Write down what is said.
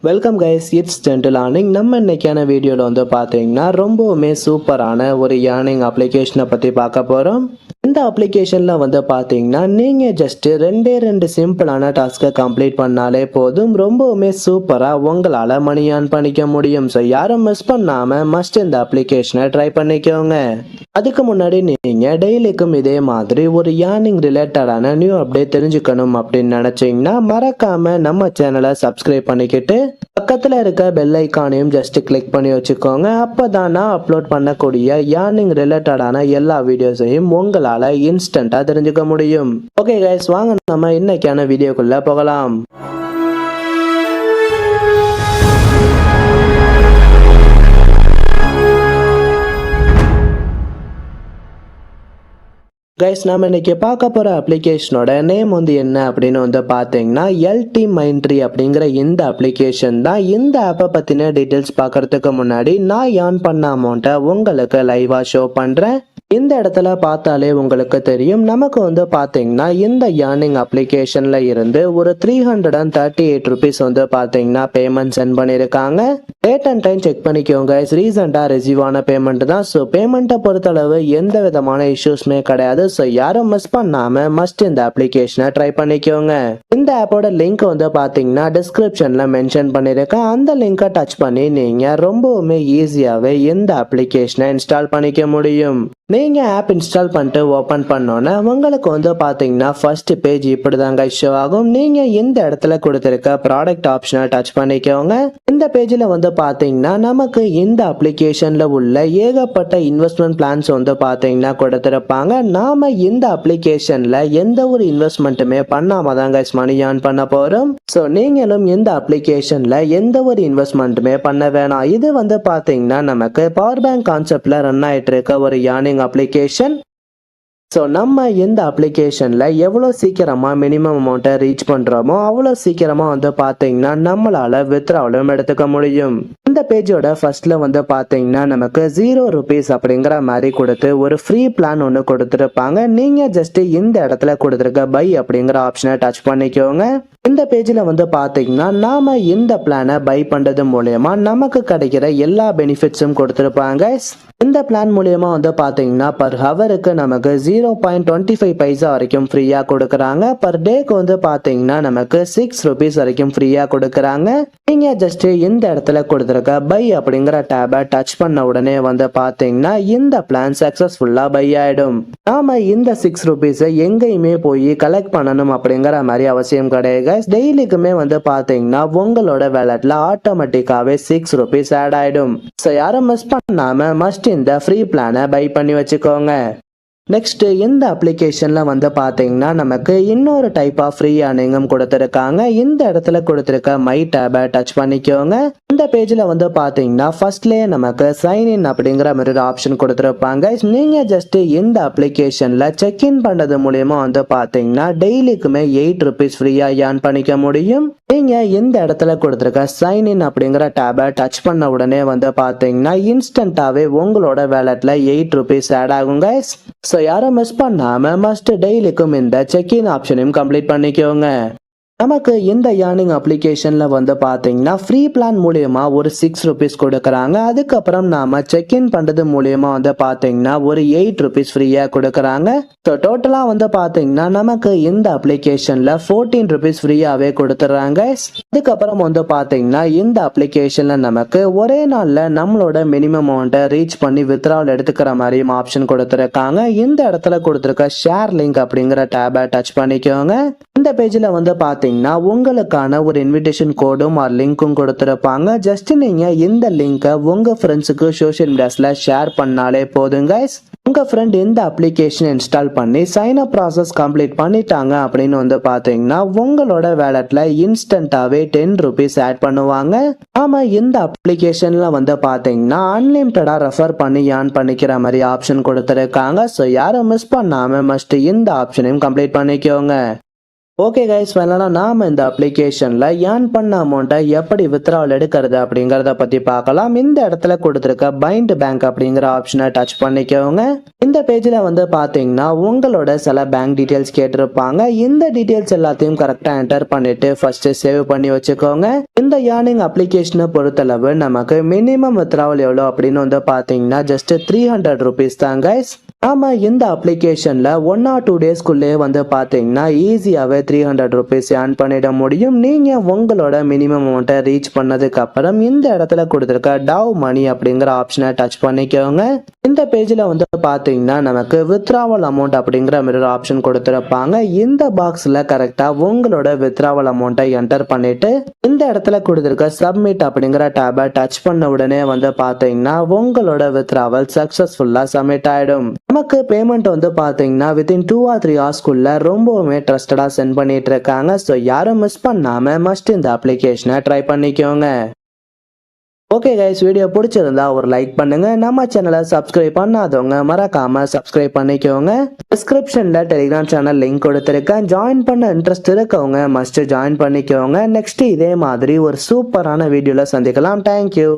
Welcome guys, it's gentle earning. நம்ம இன்னைக்கான வீடியோவில் வந்து பார்த்தீங்கன்னா ரொம்பவுமே சூப்பரான ஒரு ஏர்னிங் அப்ளிகேஷனை பற்றி பார்க்க போகிறோம். இந்த அப்ளிகேஷனில் வந்து பார்த்தீங்கன்னா நீங்கள் ஜஸ்ட்டு ரெண்டு சிம்பிளான டாஸ்க்கை கம்ப்ளீட் பண்ணாலே போதும், ரொம்பவுமே சூப்பராக உங்களால் மணி ஏர்ன் பண்ணிக்க முடியும். ஸோ யாரும் மிஸ் பண்ணாமல் மஸ்ட் இந்த அப்ளிகேஷனை ட்ரை பண்ணிக்கோங்க. அதுக்கு முன்னாடி நீங்கள் டெய்லிக்கும் இதே மாதிரி ஒரு ஏர்னிங் ரிலேட்டடான நியூ அப்டேட் தெரிஞ்சுக்கணும் அப்படின்னு நினச்சிங்கன்னா மறக்காமல் நம்ம சேனலை சப்ஸ்கிரைப் பண்ணிக்கிட்டு பக்கத்தில் இருக்க பெல் ஐக்கானையும் ஜஸ்ட் கிளிக் பண்ணி வச்சுக்கோங்க. அப்போ தான் நான் அப்லோட் பண்ணக்கூடிய ஏர்னிங் ரிலேட்டடான எல்லா வீடியோஸையும் உங்களால் இன்ஸ்டண்ட்டாக தெரிஞ்சுக்க முடியும். ஓகே கைஸ், வாங்க நம்ம இன்னைக்கான வீடியோக்குள்ளே போகலாம். கைஸ், நம்ம இன்னைக்கு பார்க்க போகிற அப்ளிகேஷனோட நேம் வந்து என்ன அப்படின்னு வந்து பார்த்தீங்கன்னா எல்டி மைண்ட்ரி அப்படிங்கிற இந்த அப்ளிகேஷன் தான். இந்த ஆப்பை பற்றின டீட்டெயில்ஸ் பார்க்கறதுக்கு முன்னாடி நான் ஏர்ன் பண்ண அமௌண்ட்டை உங்களுக்கு லைவாக ஷோ பண்ணுறேன். இந்த இடத்துல பார்த்தாலே உங்களுக்கு தெரியும், நமக்கு வந்து பார்த்தீங்கன்னா இந்த ஏர்னிங் அப்ளிகேஷனில் இருந்து ஒரு 338 ருபீஸ் வந்து பார்த்தீங்கன்னா பேமெண்ட் சென்ட் பண்ணியிருக்காங்க. டேட் அண்ட் டைம் செக் பண்ணிக்கோங்க. ரீசெண்டாக ரிசீவ் ஆன பேமெண்ட் தான். ஸோ பேமெண்ட்டை பொறுத்தளவு எந்த விதமான இஷ்யூஸுமே கிடையாது. ஸோ யாரும் மிஸ் பண்ணாமல் மஸ்ட் இந்த அப்ளிகேஷனை ட்ரை பண்ணிக்கோங்க. இந்த ஆப்போட லிங்க் வந்து பார்த்தீங்கன்னா டிஸ்கிரிப்ஷனில் மென்ஷன் பண்ணியிருக்கேன். அந்த லிங்கை டச் பண்ணி நீங்கள் ரொம்பவுமே ஈஸியாகவே இந்த அப்ளிகேஷனை இன்ஸ்டால் பண்ணிக்க முடியும். நீங்கள் ஆப் இன்ஸ்டால் பண்ணிட்டு ஓப்பன் பண்ணோன்னே உங்களுக்கு வந்து பார்த்தீங்கன்னா ஃபர்ஸ்ட் பேஜ் இப்படி தாங்க ஷோ ஆகும். நீங்கள் இந்த இடத்துல கொடுத்துருக்க ப்ராடக்ட் ஆப்ஷனை டச் பண்ணிக்கோங்க. இந்த பேஜில் வந்து பார்த்தீங்கன்னா நமக்கு இந்த அப்ளிகேஷனில் உள்ள ஏகப்பட்ட இன்வெஸ்ட்மெண்ட் பிளான்ஸ் வந்து பார்த்தீங்கன்னா கொடுத்துருப்பாங்க. நாம் இந்த அப்ளிகேஷனில் எந்த ஒரு இன்வெஸ்ட்மெண்ட்டுமே பண்ணாம தாங்க மணி ஏர்ன் பண்ண போகிறோம். ஸோ நீங்களும் இந்த அப்ளிகேஷனில் எந்த ஒரு இன்வெஸ்ட்மெண்ட்டுமே பண்ண வேணாம். இது வந்து பார்த்தீங்கன்னா நமக்கு பவர் பேங்க் கான்செப்டில் ரன் ஆகிட்டு இருக்க ஒரு ஏர்னிங் அப்ளிகேஷன். ஸோ நம்ம இந்த அப்ளிகேஷனில் எவ்வளோ சீக்கிரமாக மினிமம் அமௌண்ட்டை ரீச் பண்ணுறோமோ அவ்வளோ சீக்கிரமாக வந்து பார்த்தீங்கன்னா நம்மளால் வித்ட்ராவலும் எடுத்துக்க முடியும். இந்த பேஜோட ஃபர்ஸ்ட்ல வந்து பார்த்தீங்கன்னா நமக்கு 0 ருபீஸ் அப்படிங்கிற மாதிரி கொடுத்து ஒரு ஃப்ரீ பிளான் ஒன்று கொடுத்துருப்பாங்க. நீங்கள் ஜஸ்ட் இந்த இடத்துல கொடுத்துருக்க பை அப்படிங்கிற ஆப்ஷனை டச் பண்ணிக்கோங்க. இந்த பேஜில் வந்து பார்த்தீங்கன்னா நாம் இந்த பிளானை பை பண்ணுறது மூலயமா நமக்கு கிடைக்கிற எல்லா பெனிஃபிட்ஸும் கொடுத்துருப்பாங்க. இந்த பிளான் மூலயமா வந்து பார்த்தீங்கன்னா பர் ஹவருக்கு நமக்கு 0.25 பைசா வரைக்கும் ஃப்ரீயாக கொடுக்குறாங்க. பர் டேக்கு வந்து பார்த்தீங்கன்னா நமக்கு 6 ருபீஸ் வரைக்கும் ஃப்ரீயாக கொடுக்குறாங்க. நீங்கள் ஜஸ்ட் இந்த இடத்துல கொடுத்துருக்க பை அப்படிங்கிற டேபை டச் பண்ண உடனே வந்து பார்த்தீங்கன்னா இந்த பிளான் சக்ஸஸ்ஃபுல்லாக பை ஆகிடும். நாம் இந்த 6 ருபீஸை எங்கேயுமே போய் கலெக்ட் பண்ணணும் அப்படிங்கிற மாதிரி அவசியம் கிடையாது. டெய்லிக்குமே வந்து பார்த்தீங்கன்னா உங்களோட வேலட்ல ஆட்டோமேட்டிக்காவே 6 ருபீஸ் ஆட் ஆயிடும். ஸோ யாரும் மிஸ் பண்ணாம மஸ்ட் இந்த ஃப்ரீ பிளானை பை பண்ணி வச்சுக்கோங்க. நெக்ஸ்ட் இந்த அப்ளிகேஷனில் வந்து பார்த்தீங்கன்னா நமக்கு இன்னொரு டைப் ஆஃப் ஃப்ரீ ஏர்னிங்கும் கொடுத்துருக்காங்க. இந்த இடத்துல கொடுத்துருக்க மை டேபை டச் பண்ணிக்கோங்க. இந்த பேஜில் வந்து பார்த்தீங்கன்னா ஃபர்ஸ்ட்லேயே நமக்கு சைன் இன் அப்படிங்கிற மாதிரி ஒரு ஆப்ஷன் கொடுத்துருப்பாங்க. நீங்கள் ஜஸ்ட் இந்த அப்ளிகேஷனில் செக்இன் பண்ணுறது மூலயமா வந்து பார்த்தீங்கன்னா டெய்லிக்குமே 8 ருபீஸ் ஃப்ரீயாக ஏர்ன் பண்ணிக்க முடியும். நீங்கள் இந்த இடத்துல கொடுத்துருக்க சைன் இன் அப்படிங்கிற டேபை டச் பண்ண உடனே வந்து பார்த்தீங்கன்னா இன்ஸ்டண்ட்டாகவே உங்களோட வேலட்டில் 8 ருபீஸ் ஆட் ஆகுங்க. ஸோ யாரும் மிஸ் பண்ணாமல் மஸ்ட் டெய்லிக்கும் இந்த செக்இன் ஆப்ஷனையும் கம்ப்ளீட் பண்ணிக்கோங்க. நமக்கு இந்த ஏர்னிங் அப்ளிகேஷனில் வந்து பார்த்தீங்கன்னா ஃப்ரீ பிளான் மூலயமா ஒரு 6 ருபீஸ் கொடுக்குறாங்க. அதுக்கப்புறம் நாம் செக்இன் பண்ணுறது மூலயமா வந்து பார்த்தீங்கன்னா ஒரு 8 ருபீஸ் ஃப்ரீயாக கொடுக்குறாங்க. ஸோ டோட்டலாக வந்து பார்த்தீங்கன்னா நமக்கு இந்த அப்ளிகேஷனில் 14 ருபீஸ் ஃப்ரீயாகவே கொடுத்துட்றாங்க. அதுக்கப்புறம் வந்து பார்த்தீங்கன்னா இந்த அப்ளிகேஷனில் நமக்கு ஒரே நாளில் நம்மளோட மினிமம் அமௌண்ட்டை ரீச் பண்ணி வித்ட்ராவல் எடுத்துக்கிற மாதிரியும் ஆப்ஷன் கொடுத்துருக்காங்க. இந்த இடத்துல கொடுத்துருக்க ஷேர் லிங்க் அப்படிங்கிற டேபை டச் பண்ணிக்கோங்க. இந்த பேஜில் வந்து பார்த்தீங்கன்னா உங்களுக்கான ஒரு இன்விடேஷன் கோடும் ஆர் லிங்க்கும் கொடுத்துருப்பாங்க. ஜஸ்ட் நீங்க இந்த லிங்கை உங்க ஃப்ரெண்ட்ஸுக்கு சோஷியல் மீடியாஸ்ல ஷேர் பண்ணாலே போதுங்க. உங்க ஃப்ரெண்ட் இந்த அப்ளிகேஷன் இன்ஸ்டால் பண்ணி சைன் அப் ப்ராசஸ் கம்ப்ளீட் பண்ணிட்டாங்க அப்படின்னு வந்து பார்த்தீங்கன்னா உங்களோட வேலட்ல இன்ஸ்டன்டாவே 10 ருபீஸ் ஆட் பண்ணுவாங்க. ஆமா, இந்த அப்ளிகேஷன்ல வந்து பார்த்தீங்கன்னா அன்லிமிட்டடா ரெஃபர் பண்ணி ஏர்ன் பண்ணிக்கிற மாதிரி ஆப்ஷன் கொடுத்துருக்காங்க. ஸோ யாரும் மிஸ் பண்ணாம மஸ்ட் இந்த ஆப்ஷனையும் கம்ப்ளீட் பண்ணிக்கோங்க. ஓகே கைஸ், ஃபைனலாக நாம இந்த அப்ளிகேஷனில் ஏர்ன் பண்ண அமௌண்ட்டை எப்படி வித்ட்ராவல் எடுக்கிறது அப்படிங்கிறத பற்றி பார்க்கலாம். இந்த இடத்துல கொடுத்துருக்க பைண்ட் பேங்க் அப்படிங்கிற ஆப்ஷனை டச் பண்ணிக்கோங்க. இந்த பேஜில் வந்து பார்த்தீங்கன்னா உங்களோட சில பேங்க் டீட்டெயில்ஸ் கேட்டிருப்பாங்க. இந்த டீட்டெயில்ஸ் எல்லாத்தையும் கரெக்டாக என்டர் பண்ணிட்டு ஃபர்ஸ்ட் சேவ் பண்ணி வச்சுக்கோங்க. இந்த ஏர்னிங் அப்ளிகேஷனை பொறுத்தளவு நமக்கு மினிமம் வித்ட்ராவல் எவ்வளோ அப்படின்னு வந்து பார்த்தீங்கன்னா ஜஸ்ட் 300 ருபீஸ் தான் கைஸ். நாம இந்த அப்ளிகேஷன்ல 1 or 2 டேஸ்க்குள்ளே வந்து பார்த்தீங்கன்னா ஈஸியாகவே 300 ருபீஸ் ஏர்ன் பண்ணிட முடியும். நீங்க உங்களோட மினிமம் அமௌண்ட்டை ரீச் பண்ணதுக்கு அப்புறம் இந்த இடத்துல கொடுத்துருக்க டவ் மணி அப்படிங்கிற ஆப்ஷனை டச் பண்ணிக்கோங்க. இந்த பேஜில் வந்து பார்த்தீங்கன்னா நமக்கு வித்ட்ராவல் அமௌண்ட் அப்படிங்கிற மாதிரி ஆப்ஷன் கொடுத்துருப்பாங்க. இந்த பாக்ஸில் கரெக்டாக உங்களோட வித்ட்ராவல் அமௌண்ட்டை என்டர் பண்ணிட்டு இந்த இடத்துல கொடுத்துருக்க சப்மிட் அப்படிங்கிற டேபை டச் பண்ண உடனே வந்து பார்த்தீங்கன்னா உங்களோட வித்ட்ராவல் சக்ஸஸ்ஃபுல்லாக சப்மிட் ஆயிடும். நமக்கு பேமெண்ட் வந்து பார்த்தீங்கன்னா வித்தின் 2 or 3 ஹவர்ஸ்க்குள்ள ரொம்பவுமே ட்ரஸ்டடாக சென்ட் பண்ணிட்டு இருக்காங்க. ஸோ யாரும் மிஸ் பண்ணாம மஸ்ட் இந்த அப்ளிகேஷனை ட்ரை பண்ணிக்கோங்க. ஓகே கைஸ், வீடியோ பிடிச்சிருந்தா ஒரு லைக் பண்ணுங்க. நம்ம சேனலை சப்ஸ்கிரைப் பண்ணாதவங்க மறக்காம சப்ஸ்கிரைப் பண்ணிக்கோங்க. டிஸ்கிரிப்ஷன்ல டெலிகிராம் சேனல் லிங்க் கொடுத்துருக்கேன். ஜாயின் பண்ண இன்ட்ரெஸ்ட் இருக்கவங்க மஸ்ட் ஜாயின் பண்ணிக்கோங்க. நெக்ஸ்ட் இதே மாதிரி ஒரு சூப்பரான வீடியோல சந்திக்கலாம். தேங்க்யூ.